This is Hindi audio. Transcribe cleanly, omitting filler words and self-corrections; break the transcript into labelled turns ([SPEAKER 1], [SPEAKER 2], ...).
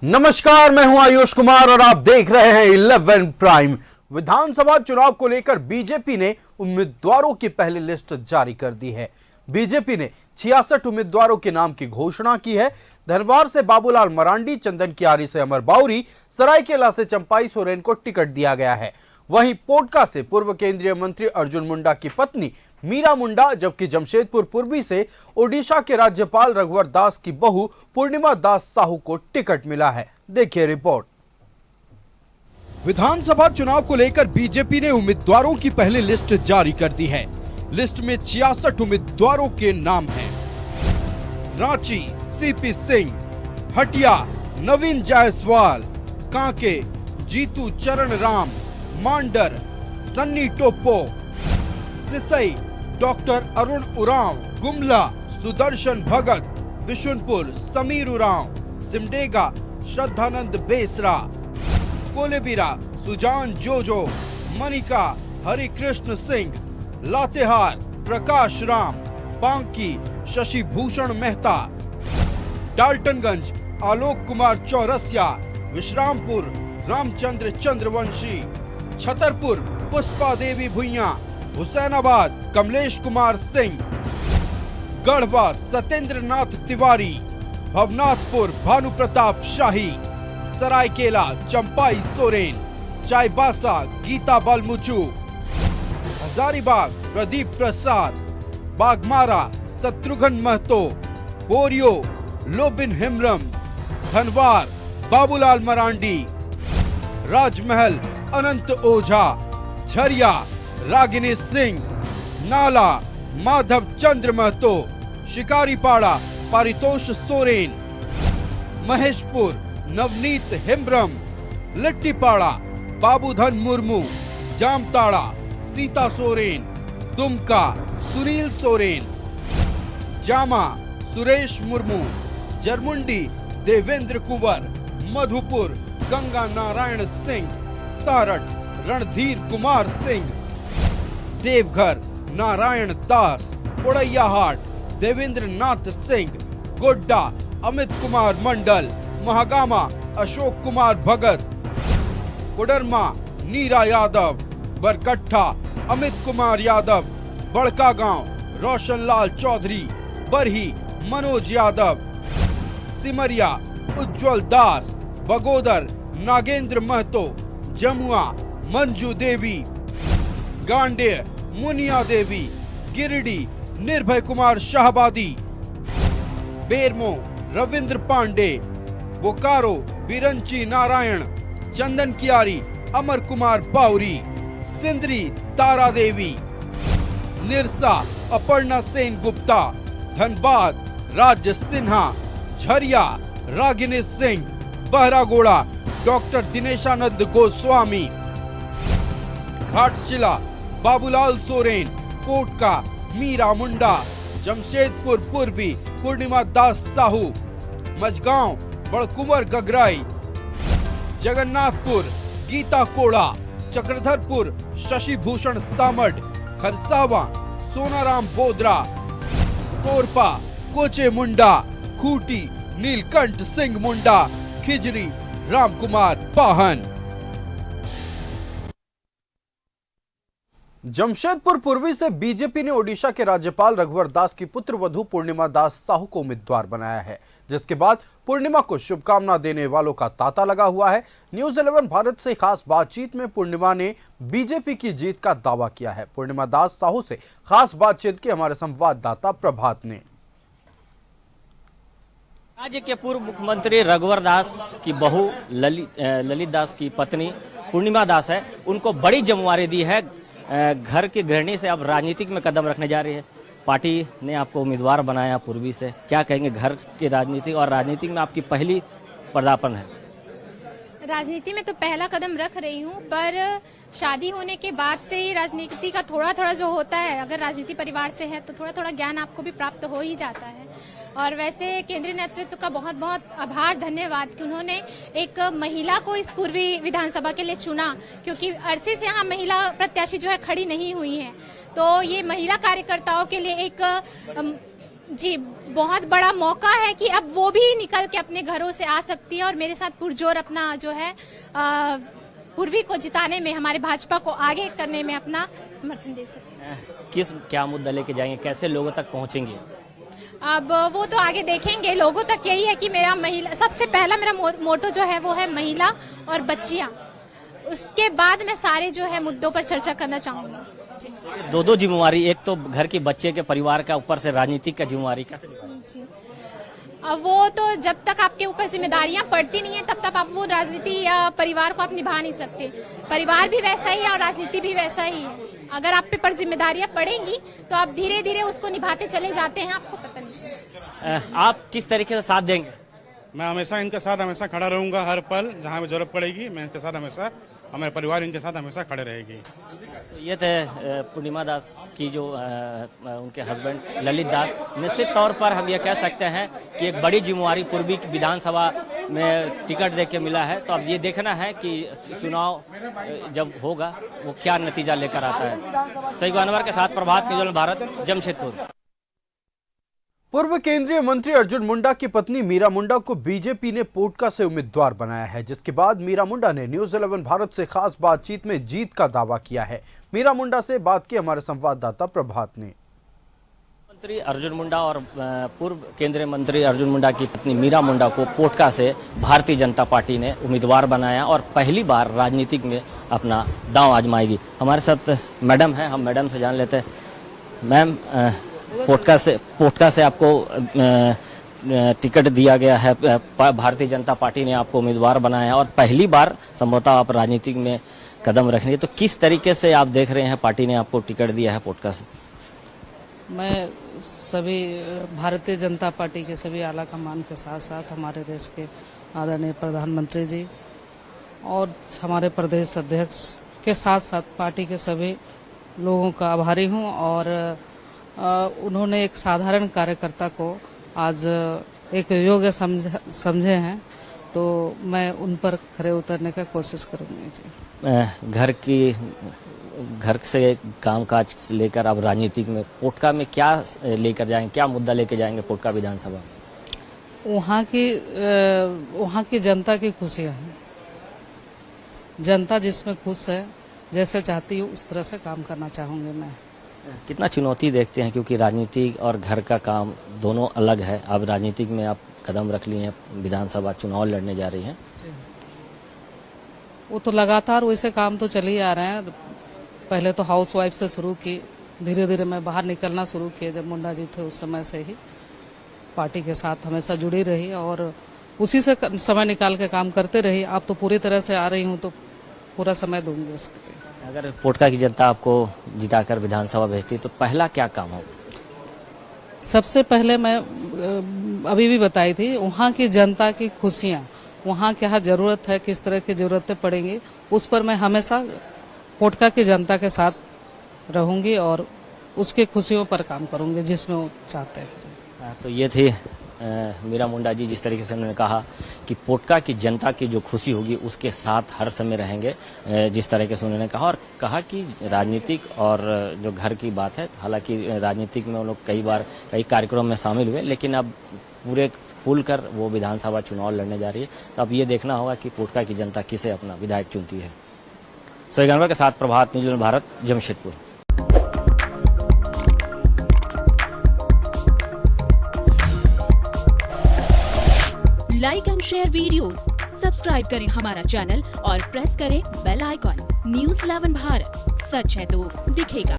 [SPEAKER 1] नमस्कार, मैं हूं आयुष कुमार और आप देख रहे हैं 11 प्राइम। विधानसभा चुनाव को लेकर बीजेपी ने उम्मीदवारों की पहली लिस्ट जारी कर दी है। बीजेपी ने 66 उम्मीदवारों के नाम की घोषणा की है। धनवार से बाबूलाल मरांडी, चंदन कियारी से अमर बाउरी, सरायकेला से चंपाई सोरेन को टिकट दिया गया है। वहीं पोटका से पूर्व केंद्रीय मंत्री अर्जुन मुंडा की पत्नी मीरा मुंडा, जबकि जमशेदपुर पूर्वी से ओडिशा के राज्यपाल रघुवर दास की बहू पूर्णिमा दास साहू को टिकट मिला है। देखिए रिपोर्ट। विधानसभा चुनाव को लेकर बीजेपी ने उम्मीदवारों की पहली लिस्ट जारी कर दी है। लिस्ट में 66 उम्मीदवारों के नाम हैं। रांची सीपी सिंह, हटिया नवीन जायसवाल, कांके जीतू चरण राम, मांडर सन्नी टोप्पो, सिसई डॉक्टर अरुण उरांव, गुमला सुदर्शन भगत, बिशुनपुर समीर उरांव, सिमडेगा श्रद्धानंद बेसरा, कोलेबिरा सुजान जोजो, मनिका हरिकृष्ण सिंह, लातेहार प्रकाश राम, बांकी शशि भूषण मेहता, डाल्टनगंज आलोक कुमार चौरसिया, विश्रामपुर रामचंद्र चंद्रवंशी, छतरपुर पुष्पा देवी भुइया, हुसैनाबाद कमलेश कुमार सिंह, गढ़वा सत्येंद्र नाथ तिवारी, भवनाथपुर भानु प्रताप शाही, सरायकेला चंपाई सोरेन, चाईबासा गीता बलमुचू, हजारीबाग प्रदीप प्रसाद, बागमारा शत्रुघ्न महतो, बोरियो लोबिन हिमरम, धनवार बाबूलाल मरांडी, राजमहल अनंत ओझा, झरिया रागिनी सिंह, नाला माधव चंद्र महतो, शिकारीपाड़ा पारितोष सोरेन, महेशपुर नवनीत हिमरम, लिट्टीपाड़ा बाबूधन मुर्मू, जामताड़ा सीता सोरेन, दुमका सुनील सोरेन, जामा सुरेश मुर्मू, जरमुंडी देवेंद्र कुंवर, मधुपुर गंगा नारायण सिंह, सारठ रणधीर कुमार सिंह, देवघर नारायण दास, पोड़ैयाहाट देवेंद्र नाथ सिंह, गोड्डा अमित कुमार मंडल, महागामा अशोक कुमार भगत, कोडरमा नीरा यादव, बरकट्ठा अमित कुमार यादव, बड़का गांव रोशनलाल चौधरी, बरही मनोज यादव, सिमरिया उज्जवल दास, बगोदर नागेंद्र महतो, जमुआ मंजू देवी, गांडेर मुनिया देवी, गिरिडीह निर्भय कुमार शाहबादी, बेरमो रविंद्र पांडे, बोकारो बिरंची नारायण, चंदन कियारी अमर कुमार बाउरी, सिंदरी तारा देवी, निरसा अपर्णा सेन गुप्ता, धनबाद राज्य सिन्हा, झरिया रागिनी सिंह, बहरागोड़ा डॉक्टर दिनेशानंद गोस्वामी, घाटशिला बाबूलाल सोरेन, पोटका मीरा मुंडा, जमशेदपुर पूर्वी पूर्णिमा दास साहू, मझगांव बड़कुंवर गगराई, जगन्नाथपुर गीता कोड़ा, चक्रधरपुर शशि भूषण सामड, खरसावा सोनाराम बोदरा, तोरपा कोचे मुंडा, खूटी नीलकंठ सिंह मुंडा, खिजरी रामकुमार पाहन। जमशेदपुर पूर्वी से बीजेपी ने ओडिशा के राज्यपाल रघुवर दास की पुत्र वधू पूर्णिमा दास साहू को उम्मीदवार बनाया है, जिसके बाद पूर्णिमा को शुभकामना देने वालों का तांता लगा हुआ है। न्यूज़ 11 भारत से खास बातचीत में पूर्णिमा ने बीजेपी की जीत का दावा किया है। पूर्णिमा दास साहू से खास बातचीत की हमारे संवाददाता प्रभात ने।
[SPEAKER 2] राज्य के पूर्व मुख्यमंत्री रघुवर दास की बहू ललित दास की पत्नी पूर्णिमा दास है, उनको बड़ी जिम्मेवारी दी है। घर की गृहिणी से अब राजनीतिक में कदम रखने जा रही है। पार्टी ने आपको उम्मीदवार बनाया पूर्वी से, क्या कहेंगे घर की राजनीति और राजनीति में आपकी पहली पदार्पण है?
[SPEAKER 3] राजनीति में तो पहला कदम रख रही हूँ, पर शादी होने के बाद से ही राजनीति का थोड़ा थोड़ा जो होता है, अगर राजनीति परिवार से है तो थोड़ा थोड़ा ज्ञान आपको भी प्राप्त हो ही जाता है। और वैसे केंद्रीय नेतृत्व का बहुत बहुत आभार, धन्यवाद कि उन्होंने एक महिला को इस पूर्वी विधानसभा के लिए चुना, क्योंकि अरसे से यहाँ महिला प्रत्याशी जो है खड़ी नहीं हुई है। तो ये महिला कार्यकर्ताओं के लिए एक जी, बहुत बड़ा मौका है कि अब वो भी निकल के अपने घरों से आ सकती है और मेरे साथ पुरजोर अपना जो है पूर्वी को जिताने में, हमारे भाजपा को आगे करने में अपना समर्थन दे सकते हैं।
[SPEAKER 2] किस क्या मुद्दा लेके जाएंगे, कैसे लोगों तक पहुंचेंगे?
[SPEAKER 3] अब वो तो आगे देखेंगे। लोगों तक यही है कि मेरा महिला, सबसे पहला मेरा मोटो जो है वो है महिला और बच्चियां। उसके बाद मैं सारे जो है मुद्दों पर चर्चा करना चाहूंगी।
[SPEAKER 2] दो जिम्मेवारी, एक तो घर के बच्चे के परिवार का, ऊपर से राजनीतिक का जिम्मेवारी, कैसे निभाएंगे?
[SPEAKER 3] जी, अब वो तो जब तक आपके ऊपर जिम्मेदारियां पड़ती नहीं है तब तक आप वो राजनीति या परिवार को आप निभा नहीं सकते। परिवार भी वैसा ही है और राजनीति भी वैसा ही है। अगर आप पे पर जिम्मेदारियां पड़ेंगी तो आप धीरे धीरे उसको निभाते चले जाते हैं, आपको पता नहीं चलता।
[SPEAKER 2] आप किस तरीके से साथ देंगे?
[SPEAKER 4] मैं हमेशा इनके साथ हमेशा खड़ा रहूंगा, हर पल जहां भी जरूरत पड़ेगी मैं इनके साथ हमेशा, हमारे परिवार इनके साथ हमेशा खड़े रहेगी।
[SPEAKER 2] ये थे पूर्णिमा दास की जो उनके हस्बैंड ललित दास। निश्चित तौर पर हम ये कह सकते हैं कि एक बड़ी जिम्मेवारी पूर्वी की विधानसभा में टिकट देके मिला है। तो अब ये देखना है कि चुनाव जब होगा वो क्या नतीजा लेकर आता है। सईद अनवर के साथ प्रभात न्यूज़ भारत, जमशेदपुर।
[SPEAKER 1] पूर्व केंद्रीय मंत्री अर्जुन मुंडा की पत्नी मीरा मुंडा को बीजेपी ने पोटका से उम्मीदवार बनाया है, जिसके बाद मीरा मुंडा ने न्यूज़ 11 भारत से खास बातचीत में जीत का दावा किया है। मीरा मुंडा से बात की हमारे संवाददाता प्रभात ने।
[SPEAKER 2] मंत्री अर्जुन मुंडा और पूर्व केंद्रीय मंत्री अर्जुन मुंडा की पत्नी मीरा मुंडा को पोटका से भारतीय जनता पार्टी ने उम्मीदवार बनाया और पहली बार राजनीतिक में अपना दांव आजमाएगी। हमारे साथ मैडम है, हम मैडम से जान लेते हैं। मैम, पोटका से आपको टिकट दिया गया है, भारतीय जनता पार्टी ने आपको उम्मीदवार बनाया और पहली बार संभवतः आप राजनीतिक में कदम रख रही है, तो किस तरीके से आप देख रहे हैं पार्टी ने आपको टिकट दिया है पोटका से?
[SPEAKER 5] मैं सभी भारतीय जनता पार्टी के सभी आला कमान के साथ साथ हमारे देश के आदरणीय प्रधानमंत्री जी और हमारे प्रदेश अध्यक्ष के साथ साथ पार्टी के सभी लोगों का आभारी हूं और उन्होंने एक साधारण कार्यकर्ता को आज एक योग्य समझे हैं, तो मैं उन पर खरे उतरने का कोशिश करूंगी जी।
[SPEAKER 2] घर से कामकाज लेकर अब राजनीतिक में पोटका में क्या लेकर जाएंगे, क्या मुद्दा लेकर जाएंगे पोटका विधानसभा?
[SPEAKER 5] वहाँ की जनता की खुशियाँ हैं। जनता जिसमें खुश है, जैसे चाहती है उस तरह से काम करना चाहूंगी मैं।
[SPEAKER 2] कितना चुनौती देखते हैं, क्योंकि राजनीति और घर का काम दोनों अलग है। अब राजनीतिक में आप कदम रख लिए हैं, विधानसभा चुनाव लड़ने जा रही हैं।
[SPEAKER 5] वो तो लगातार वैसे काम तो चल ही आ रहे हैं। पहले तो हाउस वाइफ से शुरू की, धीरे धीरे मैं बाहर निकलना शुरू किया। जब मुंडा जी थे उस समय से ही पार्टी के साथ हमेशा जुड़ी रही और उसी से समय निकाल के काम करते रही। आप तो पूरी तरह से आ रही हूँ तो पूरा समय दूंगी उसके लिए।
[SPEAKER 2] अगर पोटका की जनता आपको जिताकर विधानसभा भेजती तो पहला क्या काम हो?
[SPEAKER 5] सबसे पहले मैं अभी भी बताई थी, वहाँ की जनता की खुशियाँ, वहाँ क्या जरूरत है, किस तरह की जरूरतें पड़ेंगी, उस पर मैं हमेशा पोटका की जनता के साथ रहूंगी और उसके खुशियों पर काम करूंगी जिसमें वो चाहते हैं।
[SPEAKER 2] तो ये थी मीरा मुंडा जी, जिस तरीके से उन्होंने कहा कि पोटका की जनता की जो खुशी होगी उसके साथ हर समय रहेंगे, जिस तरीके से उन्होंने कहा। और कहा कि राजनीतिक और जो घर की बात है, हालांकि राजनीतिक में उन लोग कई बार कई कार्यक्रमों में शामिल हुए, लेकिन अब पूरे खुलकर वो विधानसभा चुनाव लड़ने जा रही है। तो अब ये देखना होगा कि पोटका की जनता किसे अपना विधायक चुनती है। सईद अनवर के साथ Prabhat news Bharat, Jamshedpur.
[SPEAKER 6] Like and share videos, subscribe करें हमारा चैनल और प्रेस करें बेल आइकॉन। न्यूज़ 11 भारत, सच है तो दिखेगा।